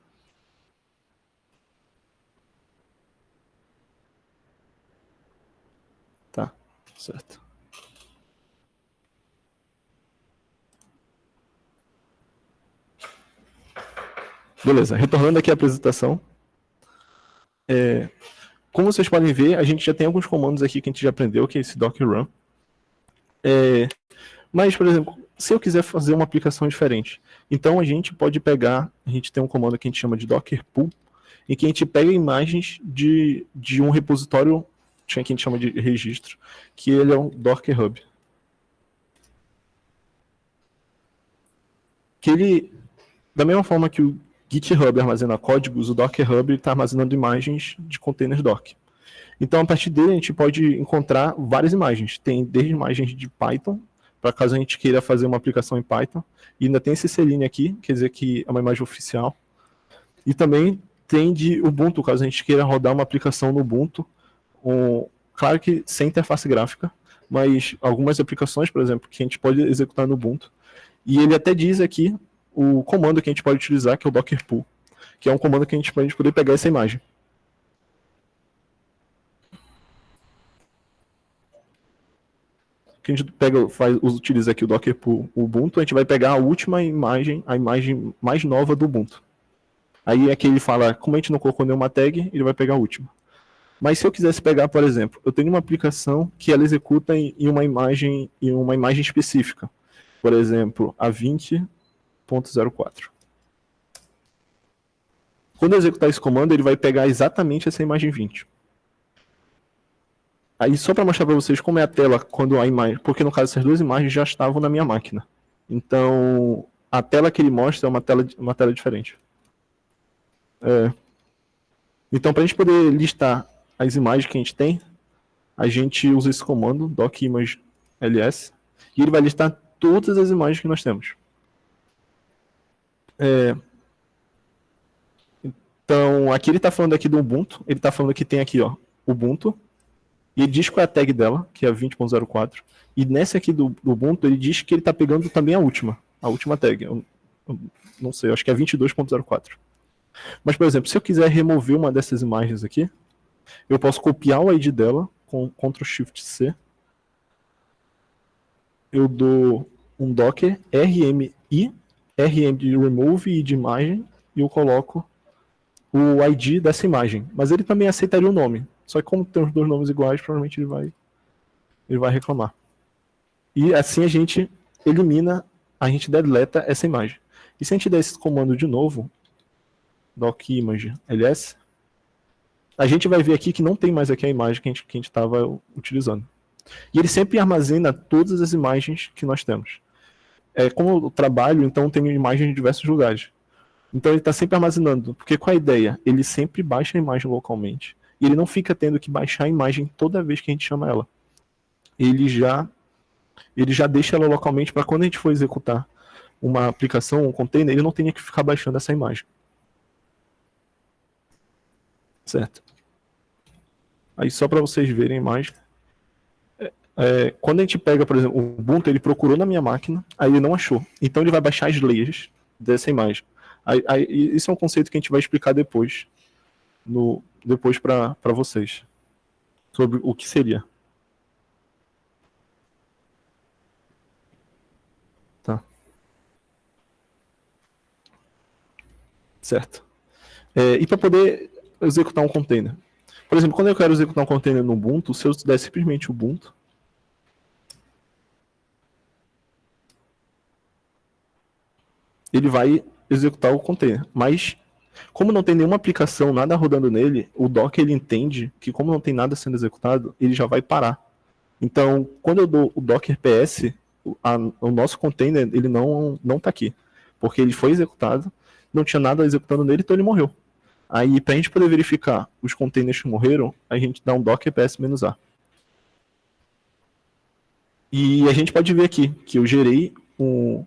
Tá, certo. Beleza, retornando aqui à apresentação. Como vocês podem ver, a gente já tem alguns comandos aqui que a gente já aprendeu, que é esse docker run. Mas, por exemplo, se eu quiser fazer uma aplicação diferente, então a gente pode pegar, a gente tem um comando que a gente chama de docker pull, em que a gente pega imagens de um repositório tinha que a gente chama de registro, que ele é um Docker Hub. Que ele, da mesma forma que o GitHub armazena códigos, o Docker Hub está armazenando imagens de containers Docker. Então, a partir dele, a gente pode encontrar várias imagens. Tem desde imagens de Python, para caso a gente queira fazer uma aplicação em Python, e ainda tem esse selinho aqui, quer dizer que é uma imagem oficial. E também tem de Ubuntu, caso a gente queira rodar uma aplicação no Ubuntu, claro que sem interface gráfica, mas algumas aplicações, por exemplo, que a gente pode executar no Ubuntu. E ele até diz aqui o comando que a gente pode utilizar, que é o docker pull, que é um comando que a gente pode poder pegar essa imagem. Que a gente utiliza aqui o docker pull Ubuntu, a gente vai pegar a última imagem, a imagem mais nova do Ubuntu. Aí aqui ele fala, como a gente não colocou nenhuma tag, ele vai pegar a última. Mas se eu quisesse pegar, por exemplo, eu tenho uma aplicação que ela executa em uma imagem específica. Por exemplo, a 20.04. Quando eu executar esse comando, ele vai pegar exatamente essa imagem 20. Aí só para mostrar para vocês como é a tela quando a imagem, porque no caso essas duas imagens já estavam na minha máquina. Então a tela que ele mostra é uma tela diferente. Então para a gente poder listar as imagens que a gente tem, a gente usa esse comando docimage ls e ele vai listar todas as imagens que nós temos. Então aqui ele está falando aqui do Ubuntu, ele está falando que tem aqui Ubuntu. E ele diz qual é a tag dela, que é 20.04. E nessa aqui do Ubuntu, ele diz que ele está pegando também a última tag. Eu não sei, eu acho que é 22.04. Mas, por exemplo, se eu quiser remover uma dessas imagens aqui, eu posso copiar o ID dela com Ctrl+Shift+C. Eu dou um docker rmi, rm de remove e de imagem, e eu coloco o ID dessa imagem. Mas ele também aceitaria o nome. Só que como tem os dois nomes iguais, provavelmente ele vai reclamar. E assim a gente a gente deleta essa imagem. E se a gente der esse comando de novo, docimage ls, a gente vai ver aqui que não tem mais aqui a imagem que a gente estava utilizando. E ele sempre armazena todas as imagens que nós temos. Como eu trabalho, então tem imagens em diversos lugares. Então ele está sempre armazenando, porque qual é a ideia? Ele sempre baixa a imagem localmente. E ele não fica tendo que baixar a imagem toda vez que a gente chama ela. Ele já deixa ela localmente para quando a gente for executar uma aplicação, um container, ele não tenha que ficar baixando essa imagem. Certo? Aí só para vocês verem a imagem. Quando a gente pega, por exemplo, o Ubuntu, ele procurou na minha máquina, aí ele não achou. Então ele vai baixar as layers dessa imagem. Isso é um conceito que a gente vai explicar depois para vocês, sobre o que seria. Tá. Certo. E para poder executar um container. Por exemplo, quando eu quero executar um container no Ubuntu, se eu der simplesmente Ubuntu, ele vai executar o container. Mas como não tem nenhuma aplicação, nada rodando nele, o Docker ele entende que como não tem nada sendo executado, ele já vai parar. Então, quando eu dou o Docker PS, o nosso container ele não está aqui, porque ele foi executado, não tinha nada executando nele, então ele morreu. Aí, para a gente poder verificar os containers que morreram, a gente dá um Docker PS-A. E a gente pode ver aqui que eu gerei um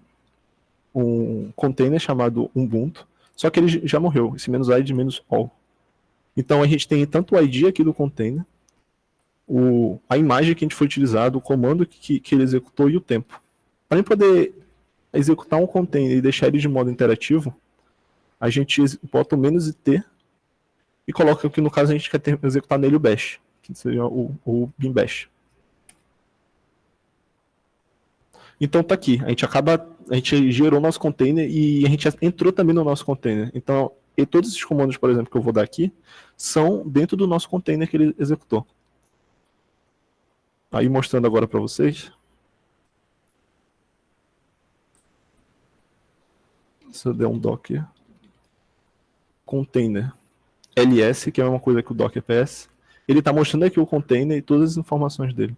container chamado Ubuntu, só que ele já morreu, esse -i de -all. Então a gente tem tanto o ID aqui do container, a imagem que a gente foi utilizado, o comando que ele executou e o tempo. Para poder executar um container e deixar ele de modo interativo, a gente bota o "-it" e coloca que no caso a gente quer executar nele o bash, que seria o bin bash. Então tá aqui, a gente gerou nosso container e a gente entrou também no nosso container. Então, todos esses comandos, por exemplo, que eu vou dar aqui, são dentro do nosso container que ele executou. Aí mostrando agora para vocês. Se eu der um docker container ls, que é uma coisa que o docker ps, ele está mostrando aqui o container e todas as informações dele.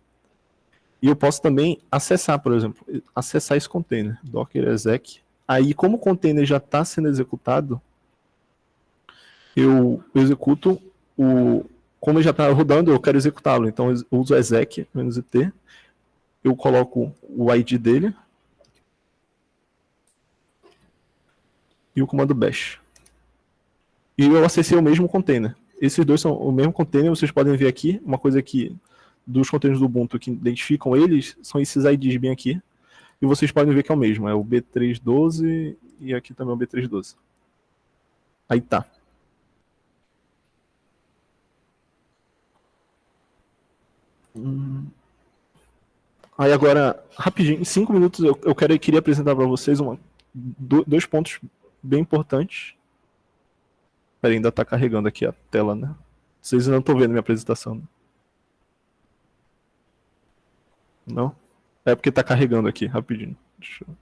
E eu posso também acessar, por exemplo, acessar esse container, docker exec. Aí, como o container já está sendo executado, eu executo como ele já está rodando, eu quero executá-lo. Então, eu uso exec, -t, eu coloco o ID dele e o comando bash. E eu acessei o mesmo container. Esses dois são o mesmo container, vocês podem ver aqui, uma coisa que dos containers do Ubuntu que identificam eles, são esses IDs bem aqui, e vocês podem ver que é o mesmo, é o B312 e aqui também é o B312. Aí tá. Aí agora, rapidinho, em 5 minutos eu queria apresentar para vocês dois pontos bem importantes. Peraí, ainda tá carregando aqui a tela, né? Vocês não estão vendo minha apresentação, né? Não? É porque tá carregando aqui, rapidinho. Deixa eu...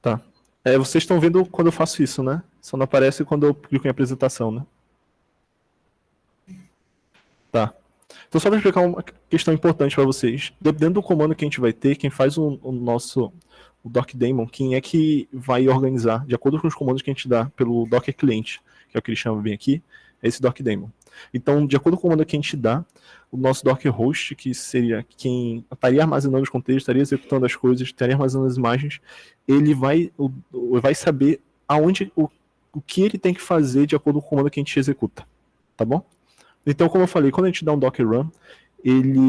Tá. Vocês estão vendo quando eu faço isso, né? Só não aparece quando eu clico em apresentação, né? Tá. Então, só para explicar uma questão importante para vocês. Dependendo do comando que a gente vai ter, quem faz o Docker Daemon, quem é que vai organizar, de acordo com os comandos que a gente dá pelo Docker Client, que é o que ele chama bem aqui, é esse Docker Daemon. Então, de acordo com o comando que a gente dá, o nosso Docker Host, que seria quem estaria armazenando os contextos, estaria executando as coisas, estaria armazenando as imagens, ele vai saber o que ele tem que fazer de acordo com o comando que a gente executa. Tá bom? Então, como eu falei, quando a gente dá um Docker Run,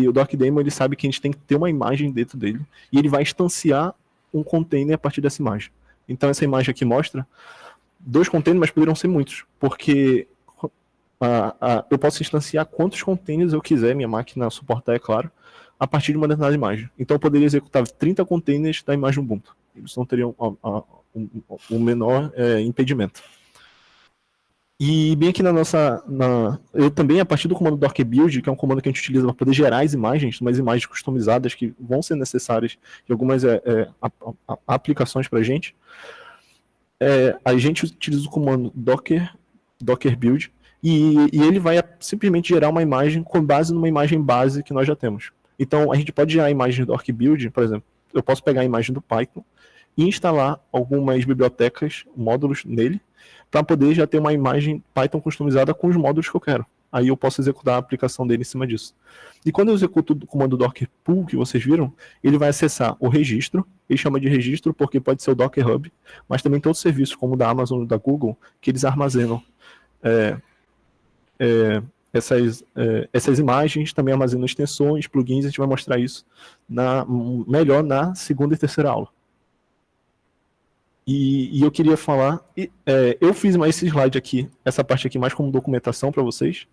o Docker Daemon ele sabe que a gente tem que ter uma imagem dentro dele e ele vai instanciar um container a partir dessa imagem. Então, essa imagem aqui mostra 2 containers, mas poderiam ser muitos, porque eu posso instanciar quantos containers eu quiser, minha máquina suportar, é claro, a partir de uma determinada imagem. Então, eu poderia executar 30 containers da imagem Ubuntu. Eles não teriam um menor impedimento. E bem aqui eu também, a partir do comando Docker Build, que é um comando que a gente utiliza para poder gerar as imagens, umas imagens customizadas que vão ser necessárias de algumas aplicações para a gente utiliza o comando Docker Build, e ele vai simplesmente gerar uma imagem com base numa imagem base que nós já temos. Então, a gente pode gerar a imagem do Docker Build, por exemplo, eu posso pegar a imagem do Python e instalar algumas bibliotecas, módulos nele, para poder já ter uma imagem Python customizada com os módulos que eu quero. Aí eu posso executar a aplicação dele em cima disso. E quando eu executo o comando Docker Pull, que vocês viram, ele vai acessar o registro, ele chama de registro porque pode ser o Docker Hub, mas também todos os serviços, como o da Amazon e da Google, que eles armazenam essas imagens, também armazenam extensões, plugins, a gente vai mostrar isso melhor na segunda e terceira aula. E eu queria falar, eu fiz mais esse slide aqui, essa parte aqui mais como documentação para vocês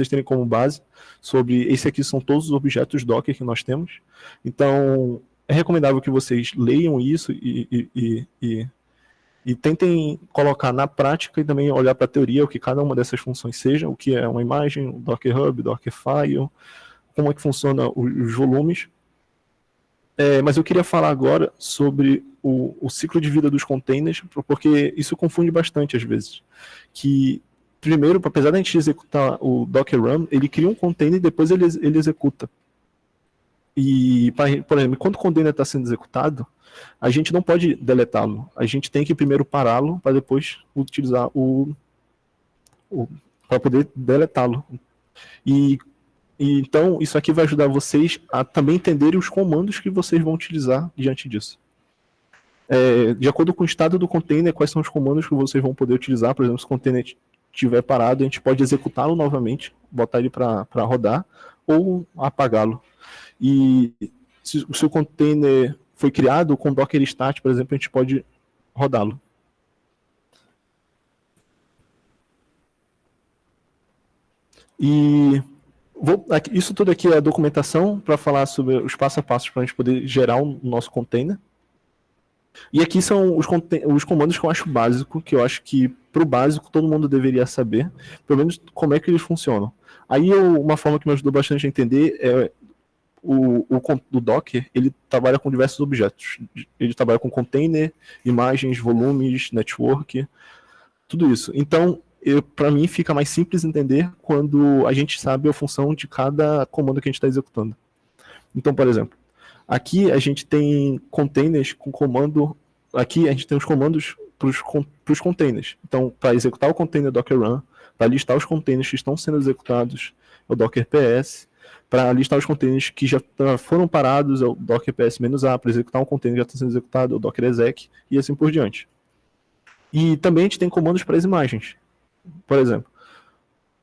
terem como base, sobre esse aqui são todos os objetos Docker que nós temos. Então, é recomendável que vocês leiam isso e tentem colocar na prática e também olhar para a teoria o que cada uma dessas funções seja, o que é uma imagem, o Docker Hub, Docker File, como é que funciona os volumes. Mas eu queria falar agora sobre o ciclo de vida dos containers, porque isso confunde bastante às vezes. Que, primeiro, apesar da gente executar o Docker Run, ele cria um container e depois ele executa. E, por exemplo, quando o container está sendo executado, a gente não pode deletá-lo. A gente tem que primeiro pará-lo para depois utilizar para poder deletá-lo. Então, isso aqui vai ajudar vocês a também entenderem os comandos que vocês vão utilizar diante disso. De acordo com o estado do container, quais são os comandos que vocês vão poder utilizar. Por exemplo, se o container estiver parado, a gente pode executá-lo novamente, botar ele para rodar, ou apagá-lo. E se o container foi criado com Docker Start, por exemplo, a gente pode rodá-lo. E isso tudo aqui é a documentação para falar sobre os passo a passo para a gente poder gerar o nosso container. E aqui são os comandos que eu acho básico, que eu acho que para o básico todo mundo deveria saber, pelo menos como é que eles funcionam. Aí uma forma que me ajudou bastante a entender é o Docker, ele trabalha com diversos objetos. Ele trabalha com container, imagens, volumes, network, tudo isso. Então, para mim fica mais simples entender quando a gente sabe a função de cada comando que a gente está executando. Então, por exemplo, aqui a gente tem containers com comando. Aqui a gente tem os comandos para os containers. Então, para executar o container Docker Run, para listar os containers que estão sendo executados, é o Docker PS. Para listar os containers que já foram parados, é o Docker PS-A. Para executar um container que já está sendo executado, é o Docker exec, e assim por diante. E também a gente tem comandos para as imagens. Por exemplo,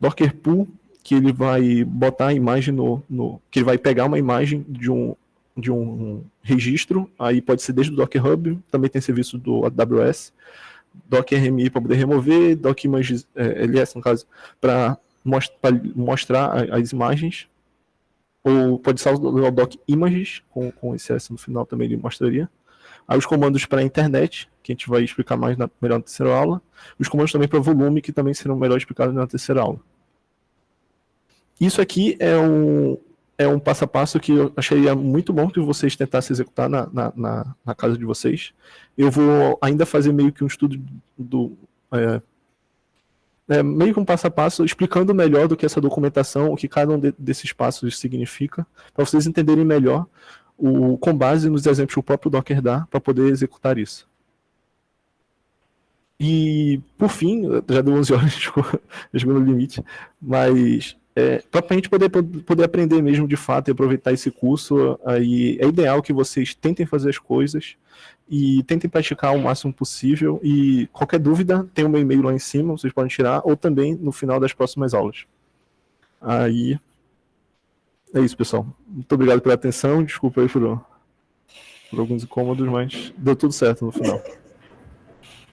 Docker Pull, que ele vai botar a imagem que ele vai pegar uma imagem de um registro, aí pode ser desde o Docker Hub, também tem serviço do AWS, Docker RMI para poder remover, Docker Images, LS no caso, para mostrar as imagens, ou pode ser o Docker Images, com esse S no final também ele mostraria. Aí os comandos para a internet, que a gente vai explicar mais melhor na terceira aula. Os comandos também para volume, que também serão melhor explicados na terceira aula. Isso aqui é um passo a passo que eu acharia muito bom que vocês tentassem executar na casa de vocês. Eu vou ainda fazer meio que um estudo meio que um passo a passo, explicando melhor do que essa documentação, o que cada um desses passos significa, para vocês entenderem melhor com base nos exemplos que o próprio Docker dá para poder executar isso. E, por fim, já deu 11 horas, já chegou no limite, mas para a gente poder aprender mesmo de fato e aproveitar esse curso, aí é ideal que vocês tentem fazer as coisas e tentem praticar o máximo possível. E qualquer dúvida, tem o meu e-mail lá em cima, vocês podem tirar, ou também no final das próximas aulas. Aí, é isso, pessoal. Muito obrigado pela atenção, desculpa aí por alguns incômodos, mas deu tudo certo no final.